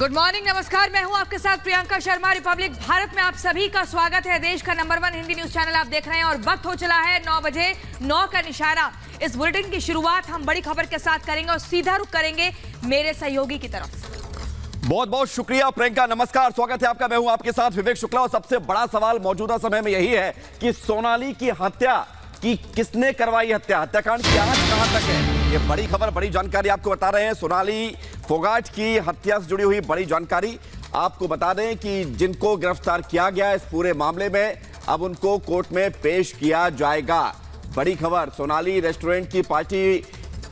Good morning, नमस्कार। मैं हूं आपके साथ प्रियंका शर्मा। रिपब्लिक भारत में आप सभी का स्वागत है। देश का नंबर 1 हिंदी न्यूज चैनल आप देख रहे हैं और वक्त हो चला है 9 बजे 9 का निशाना। इस बुलेटिन की शुरुआत हम बड़ी खबर के साथ करेंगे और सीधा रुख करेंगे मेरे सहयोगी की तरफ। बहुत बहुत शुक्रिया प्रियंका, नमस्कार, स्वागत है आपका। मैं हूं आपके साथ विवेक शुक्ला और सबसे बड़ा सवाल मौजूदा समय में यही है कि सोनाली की हत्या की किसने करवाई। हत्याकांड की जांच कहां तक है, ये बड़ी खबर, बड़ी जानकारी आपको बता रहे हैं। सोनाली फोगाट की हत्या से जुड़ी हुई बड़ी जानकारी आपको बता दें कि जिनको गिरफ्तार किया गया इस पूरे मामले में, अब उनको कोर्ट में पेश किया जाएगा। बड़ी खबर, सोनाली रेस्टोरेंट की पार्टी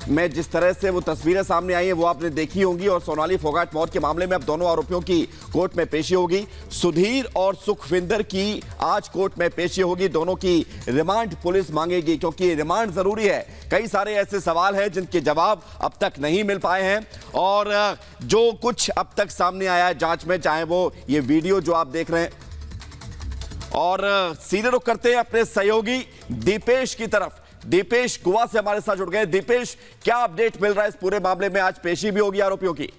में जिस तरह से वो तस्वीरें सामने आई हैं वो आपने देखी होंगी और सोनाली फोगाट मौत के मामले में अब दोनों आरोपियों की कोर्ट में पेशी होगी। सुधीर और सुखविंदर की आज कोर्ट में पेशी होगी। दोनों की रिमांड पुलिस मांगेगी क्योंकि रिमांड जरूरी है। कई सारे ऐसे सवाल हैं जिनके जवाब अब तक नहीं मिल पाए हैं और जो कुछ अब तक सामने आया है जांच में, चाहे वो ये वीडियो जो आप देख रहे हैं, और सीधे रुख करते हैं अपने सहयोगी दीपेश की तरफ। दीपेश गोवा से हमारे साथ जुड़ गए। दीपेश, क्या अपडेट मिल रहा है इस पूरे मामले में? आज पेशी भी होगी आरोपियों की।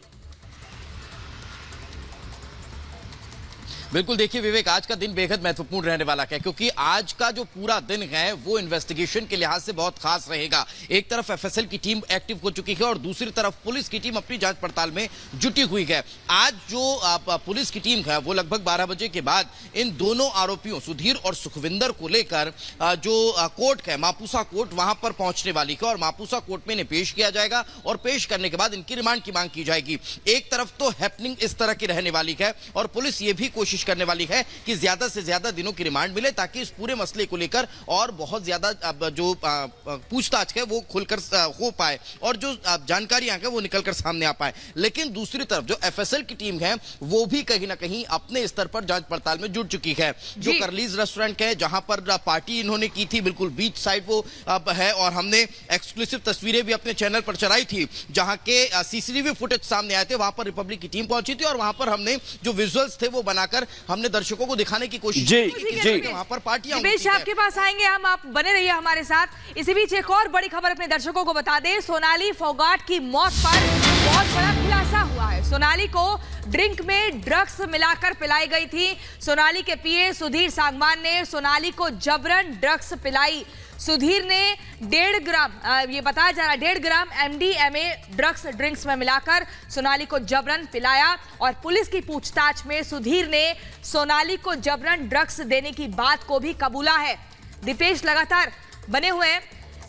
बिल्कुल, देखिए विवेक, आज का दिन बेहद महत्वपूर्ण रहने वाला है क्योंकि आज का जो पूरा दिन है वो इन्वेस्टिगेशन के लिहाज से बहुत खास रहेगा। एक तरफ एफएसएल की टीम एक्टिव हो चुकी है और दूसरी तरफ पुलिस की टीम अपनी जांच पड़ताल में जुटी हुई है। आज जो पुलिस की टीम है वो लगभग 12 बजे के बाद इन दोनों आरोपियों सुधीर और सुखविंदर को लेकर जो कोर्ट है, मापुसा कोर्ट, वहां पर पहुंचने वाली है और मापुसा कोर्ट में इन्हें पेश किया जाएगा और पेश करने के बाद इनकी रिमांड की मांग की जाएगी। एक तरफ तो हैपनिंग इस तरह की रहने वाली है और पुलिस ये भी कोशिश करने वाली है कि ज्यादा से ज्यादा दिनों की रिमांड मिले ताकि इस पूरे मसले को लेकर और बहुत ज्यादा जो पूछताछ है वो खुलकर हो पाए और जो जानकारियां हैं वो निकलकर सामने आ पाए। लेकिन दूसरी तरफ जो एफएसएल की टीम है वो भी कहीं ना कहीं अपने स्तर पर जांच पड़ताल में जुट चुकी है। जो करलीज रेस्टोरेंट है जहां पर पार्टी इन्होंने की थी, बिल्कुल बीच साइड वो है और हमने एक्सक्लूसिव तस्वीरें भी अपने चैनल पर चलाई थी जहां के सीसीटीवी फुटेज सामने आए थे। वहां पर रिपब्लिक की टीम पहुंची थी और वहां पर हमने जो विजुअल्स थे वो बनाकर हमने दर्शकों को दिखाने की कोशिश की। वहां पर पार्टियां आपके पास आएंगे हम, आप बने रहिए हमारे साथ। इसी बीच एक और बड़ी खबर अपने दर्शकों को बता दें। सोनाली फोगाट की मौत पर बहुत बड़ा खुलासा हुआ है। सोनाली को ड्रिंक में ड्रग्स मिलाकर पिलाई गई थी। सोनाली के पीए सुधीर सांगवान ने सोनाली को जबरन ड्रग्स पिलाई। सुधीर ने 1.5 ग्राम, ये बताया जा रहा है 1.5 ग्राम MDMA ड्रग्स ड्रिंक्स में मिलाकर सोनाली को जबरन पिलाया और पुलिस की पूछताछ में सुधीर ने सोनाली को जबरन ड्रग्स देने की बात को भी कबूला है। दीपेश लगातार बने हुए हैं।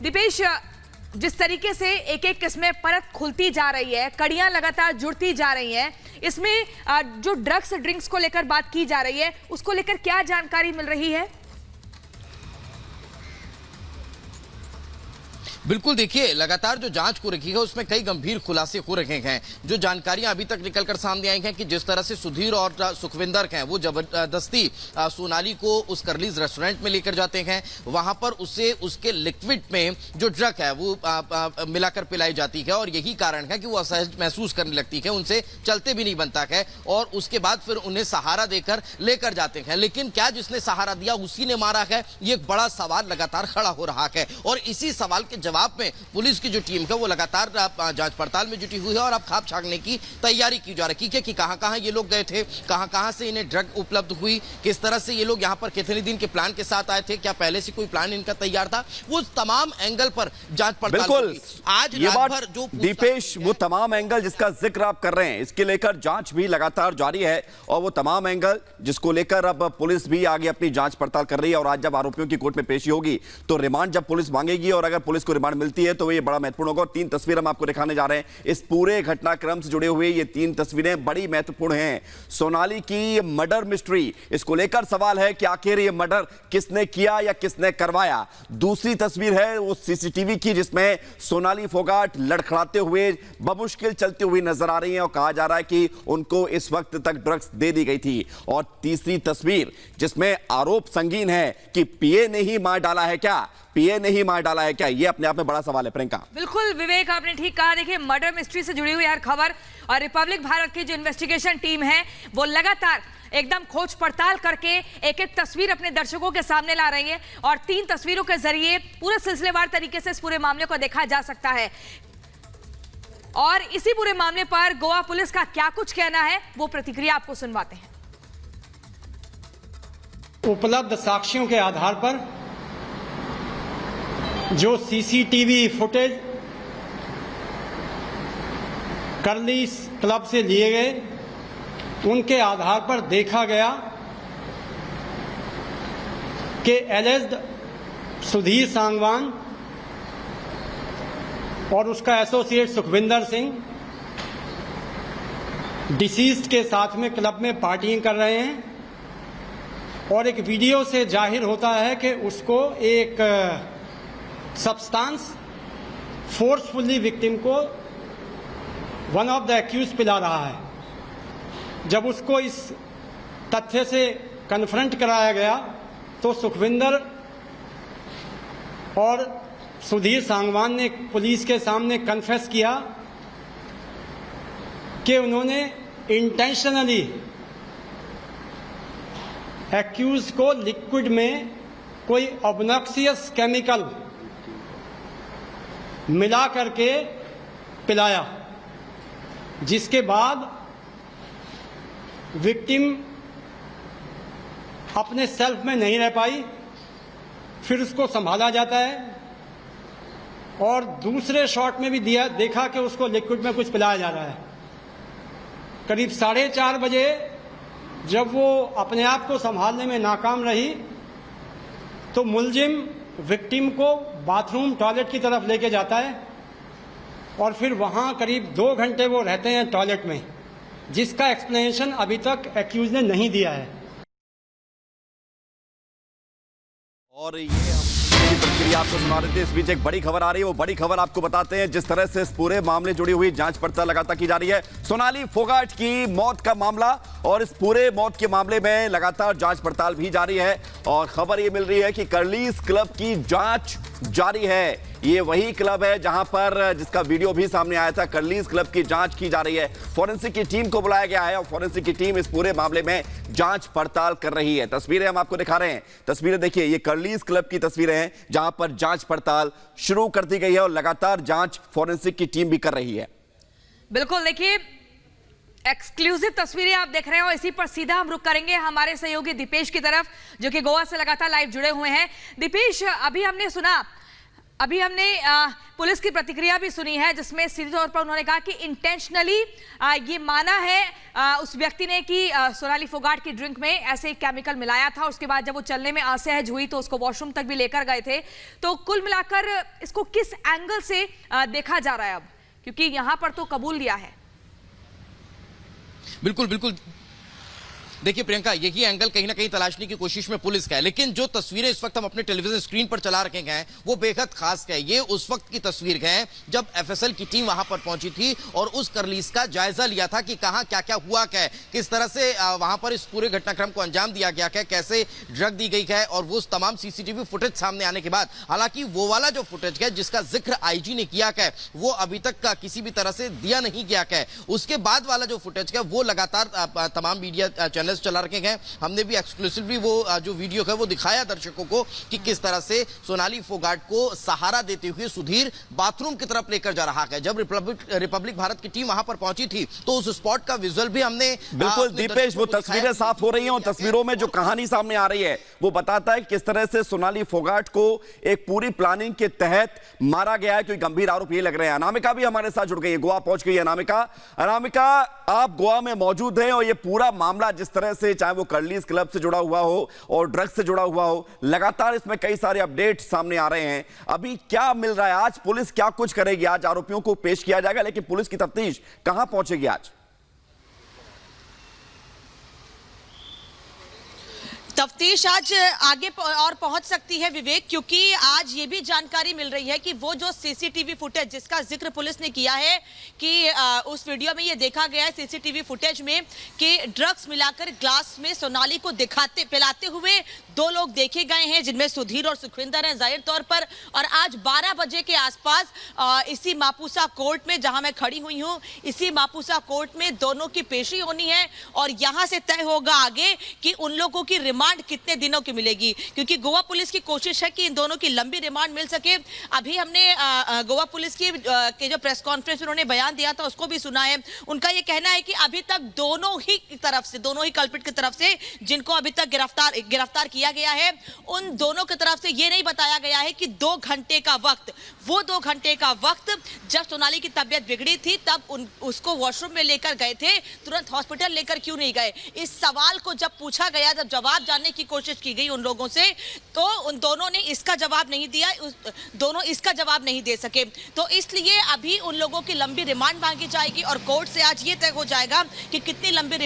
दीपेश, जिस तरीके से एक एक किस्में परत खुलती जा रही है, कड़ियां लगातार जुड़ती जा रही हैं, इसमें जो ड्रग्स ड्रिंक्स को लेकर बात की जा रही है उसको लेकर क्या जानकारी मिल रही है? बिल्कुल, देखिए लगातार जो जांच हो रखी है उसमें कई गंभीर खुलासे हो रहे हैं। जो जानकारियां अभी तक निकलकर सामने आई हैं कि जिस तरह से सुधीर और सुखविंदर हैं वो जबरदस्ती सोनाली को उस करलीज रेस्टोरेंट में लेकर जाते हैं, वहां पर उसे उसके लिक्विड में जो ड्रग है वो मिलाकर पिलाई जाती है और यही कारण है कि वो असहज महसूस करने लगती है, उनसे चलते भी नहीं बनता है और उसके बाद फिर उन्हें सहारा देकर लेकर जाते हैं। लेकिन क्या जिसने सहारा दिया उसी ने मारा है, ये एक बड़ा सवाल लगातार खड़ा हो रहा है और इसी सवाल के जवाब में पुलिस की जो टीम है वो लगातार जांच पड़ताल में जुटी हुई है और अब खाप छांटने की तैयारी की जा रही है कि कहां-कहां ये लोग गए थे, कहां-कहां से इन्हें ड्रग उपलब्ध हुई, किस तरह से ये लोग यहां पर कितने दिन के प्लान के साथ आए थे, क्या पहले से कोई प्लान इनका तैयार था, वो तमाम एंगल पर जांच पड़ताल होगी। आज ये बात दीपेश, वो तमाम एंगल जिसका जिक्र आप कर रहे हैं इसके लेकर जांच भी लगातार जारी है और वो तमाम एंगल जिसको लेकर अब पुलिस भी आगे अपनी जांच पड़ताल कर रही है और आज जब आरोपियों की कोर्ट में पेशी होगी तो रिमांड जब पुलिस मांगेगी और अगर पुलिस को रिमांड मिलती है तो ये बड़ा महत्वपूर्ण होगा। 3 तस्वीर हम आपको दिखाने जा रहे हैं। इस पूरे घटनाक्रम से जुड़े हुए ये 3 तस्वीरें बड़ी महत्वपूर्ण हैं। सोनाली की मर्डर मिस्ट्री, इसको लेकर सवाल है कि आखिर ये मर्डर किसने किया या किसने करवाया। दूसरी तस्वीर है वो सीसीटीवी की जिसमें सोनाली फोगाट लड़खड़ाते हुए बमुश्किल चलती हुई नजर आ रही है और कहा जा रहा है कि उनको इस वक्त तक ड्रग्स दे दी गई थी। और तीसरी तस्वीर जिसमें आरोप संगीन है कि पीए ने ही मार डाला है क्या, पीए ने ही मार डाला है क्या, ये अपने आप में बड़ा सवाल है। प्रियंका, बिल्कुल विवेक, आपने ठीक कहा। देखिए, मर्डर मिस्ट्री से जुड़ी हुई हर खबर और रिपब्लिक भारत की जो इन्वेस्टिगेशन टीम है वो लगातार एकदम खोज पड़ताल करके एक एक तस्वीर अपने दर्शकों के सामने ला रही है और 3 तस्वीरों के जरिए पूरे सिलसिलेवार तरीके से इस पूरे मामले को देखा जा सकता है। और इसी पूरे मामले पर गोवा पुलिस का क्या कुछ कहना है वो प्रतिक्रिया आपको सुनवाते हैं। उपलब्ध साक्ष्यों के आधार पर जो सीसीटीवी फुटेज कर्लीस क्लब से लिए गए उनके आधार पर देखा गया कि एलिज्ड सुधीर सांगवान और उसका एसोसिएट सुखविंदर सिंह डिसीज्ड के साथ में क्लब में पार्टियां कर रहे हैं और एक वीडियो से जाहिर होता है कि उसको एक सब्सटेंस फोर्सफुली विक्टिम को वन ऑफ द एक्यूज पिला रहा है। जब उसको इस तथ्य से कन्फ्रंट कराया गया तो सुखविंदर और सुधीर सांगवान ने पुलिस के सामने कन्फेस किया कि उन्होंने इंटेंशनली एक्यूज को लिक्विड में कोई ऑब्नॉक्सियस केमिकल मिला करके पिलाया, जिसके बाद विक्टिम अपने सेल्फ में नहीं रह पाई। फिर उसको संभाला जाता है और दूसरे शॉट में भी देखा कि उसको लिक्विड में कुछ पिलाया जा रहा है। करीब 4:30 बजे जब वो अपने आप को संभालने में नाकाम रही तो मुलजिम विक्टिम को बाथरूम टॉयलेट की तरफ लेके जाता है और फिर वहाँ करीब 2 घंटे वो रहते हैं टॉयलेट में, जिसका एक्सप्लेनेशन अभी तक एक्यूज ने नहीं दिया है। और ये हम प्रक्रिया आपको सुना रहे थे। इस बीच एक बड़ी खबर आ रही है, वो बड़ी खबर आपको बताते हैं। जिस तरह से इस पूरे मामले जुड़ी हुई जांच पड़ताल लगातार की जा रही है, सोनाली फोगाट की मौत का मामला, और इस पूरे मौत के मामले में लगातार जांच पड़ताल भी जारी है और खबर ये मिल रही है कि कर्लीस क्लब की जांच जारी है। ये वही क्लब है जहां पर जिसका वीडियो भी सामने आया था। कर्लीस क्लब की जांच की जा रही है, फॉरेंसिक की टीम को बुलाया गया है और फॉरेंसिक की टीम इस पूरे मामले में जांच पड़ताल कर रही है। तस्वीरें हम आपको दिखा रहे हैं, तस्वीरें देखिए, ये कर्लीस क्लब की तस्वीरें हैं जहां पर जांच पड़ताल शुरू कर दी गई है और लगातार जांच फॉरेंसिक की टीम भी कर रही है। बिल्कुल, देखिए एक्सक्लूसिव तस्वीरें आप देख रहे हो। इसी पर सीधा हम रुक करेंगे हमारे सहयोगी दीपेश की तरफ, जो कि गोवा से लगातार लाइव जुड़े हुए हैं। दीपेश, अभी हमने पुलिस की प्रतिक्रिया भी सुनी है, जिसमें सीधे तौर पर उन्होंने कहा कि इंटेंशनली ये माना है उस व्यक्ति ने कि सोनाली फोगाट की ड्रिंक में ऐसे केमिकल मिलाया था। उसके बाद जब वो चलने में असहज हुई तो उसको वॉशरूम तक भी लेकर गए थे। तो कुल मिलाकर इसको किस एंगल से देखा जा रहा है अब, क्योंकि यहां पर तो कबूल दिया है। बिल्कुल बिल्कुल, देखिए प्रियंका, यही एंगल कहीं ना कहीं तलाशने की कोशिश में पुलिस का है, लेकिन जो तस्वीरें इस वक्त हम अपने टेलीविजन स्क्रीन पर चला रखे हैं वो बेहद खास है। ये उस वक्त की तस्वीर है जब एफएसएल की टीम वहां पर पहुंची थी और उस कर्लीस का जायजा लिया था कि कहां क्या क्या हुआ, क्या किस तरह से वहां पर इस पूरे घटनाक्रम को अंजाम दिया गया है, कैसे ड्रग दी गई है। और वो तमाम सीसीटीवी फुटेज सामने आने के बाद, हालांकि वो वाला जो फुटेज है जिसका जिक्र आईजी ने किया है वो अभी तक किसी भी तरह से दिया नहीं गया है। उसके बाद वाला जो फुटेज है वो लगातार तमाम मीडिया चैनल्स चला रखे हैं। हमने भी एक्सक्लूसिवली वो जो वीडियो है वो दिखाया दर्शकों को कि किस तरह से सोनाली फोगाट को सहारा देते हुए सुधीर बाथरूम की तरफ लेकर जा रहा है। जब रिपब्लिक भारत की टीम वहां पर पहुंची थी तो उस स्पॉट का विजुअल भी हमने बिल्कुल दीपेश, वो तस्वीरें साफ हो रही हैं और तस्वीरों में जो कहानी सामने आ रही है वो बताता है किस तरह से सोनाली फोगाट को एक पूरी प्लानिंग के तहत मारा गया है। कोई गंभीर आरोप ये लग रहे हैं। अनामिका भी हमारे साथ जुड़ गई है, गोवा पहुंच गई है अनामिका, आप गोवा में मौजूद हैं और ये पूरा मामला जिस तरह से, चाहे वो कर्लीस क्लब से जुड़ा हुआ हो और ड्रग्स से जुड़ा हुआ हो, लगातार इसमें कई सारे अपडेट सामने आ रहे हैं। अभी क्या मिल रहा है? आज पुलिस क्या कुछ करेगी? आज आरोपियों को पेश किया जाएगा, लेकिन पुलिस की तफ्तीश कहां पहुंचेगी आज? तफ्तीश आज आगे और पहुंच सकती है विवेक, क्योंकि आज ये भी जानकारी मिल रही है कि वो जो सीसीटीवी फुटेज जिसका जिक्र पुलिस ने किया है कि उस वीडियो में ये देखा गया है सीसीटीवी फुटेज में कि ड्रग्स मिलाकर ग्लास में सोनाली को पिलाते हुए 2 लोग देखे गए हैं, जिनमें सुधीर और सुखविंदर हैं जाहिर तौर पर। और आज 12 बजे के आसपास इसी मापुसा कोर्ट में, जहां मैं खड़ी हुई हूं, इसी मापुसा कोर्ट में दोनों की पेशी होनी है और यहां से तय होगा आगे कि उन लोगों की रिमांड कितने दिनों की मिलेगी, क्योंकि गोवा पुलिस की कोशिश है कि इन दोनों की लंबी रिमांड मिल सके। अभी हमने गोवा पुलिस की के जो प्रेस कॉन्फ्रेंस में उन्होंने बयान दिया था उसको भी सुना है। उनका ये कहना है कि अभी तक दोनों ही कल्प्रिट की तरफ से जिनको अभी तक गिरफ्तार किया गया है, उन दोनों की तरफ से ये नहीं बताया गया है कि 2 घंटे का वक्त जब सोनाली की तबीयत बिगड़ी थी तब उसको वॉशरूम में लेकर गए थे, तुरंत हॉस्पिटल लेकर क्यों नहीं गए। इस सवाल को जब पूछा गया, जब जवाब जानने की कोशिश की गई उन लोगों से, तो उन दोनों ने इसका जवाब नहीं दिया, दोनों इसका जवाब नहीं दे सके। तो इसलिए अभी उन लोगों की लंबी रिमांड मांगी जाएगी और कोर्ट से आज ये तय हो जाएगा कि कितनी लंबी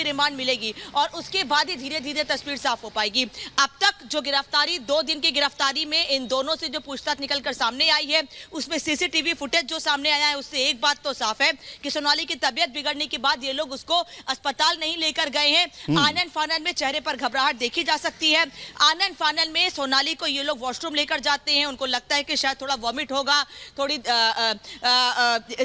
रिमांड मिलेगी और उसके बाद ही धीरे धीरे तस्वीर साफ हो पाएगी। अब तक जो गिरफ्तारी 2 दिन की गिरफ्तारी में इन दोनों से जो पूछताछ निकलकर सामने आई है, उसमें सीसीटीवी फुटेज जो सामने आया है, उससे एक बात तो साफ है कि सोनाली की तबीयत बिगड़ने के बाद ये लोग उसको अस्पताल नहीं लेकर गए हैं। आनन फानन में चेहरे पर घबराहट देखी जा सकती है। आनन फानन में सोनाली को ये लोग वॉशरूम लेकर जाते हैं, उनको लगता है कि शायद थोड़ा वॉमिट होगा, थोड़ी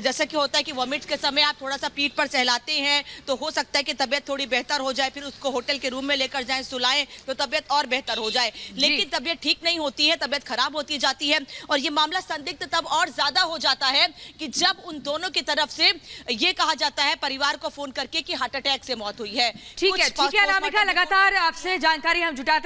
जैसा कि होता है कि वॉमिट के समय आप थोड़ा सा पीठ पर सहलाते हैं तो हो सकता है कि तबीयत थोड़ी बेहतर हो जाए, फिर उसको होटल के रूम में लेकर जाएं, सुलाएं तो तबीयत और बेहतर हो जाए। लेकिन तबीयत ठीक नहीं होती है, तबीयत खराब होती जाती है और ये मामला संदिग्ध तब और ज्यादा हो जाता है कि जब उन दोनों की तरफ से ये कहा जाता है परिवार को फोन करके कि हार्ट अटैक से मौत हुई है। ठीक है अनामिका, लगातार आपसे जानकारी हम जुटाते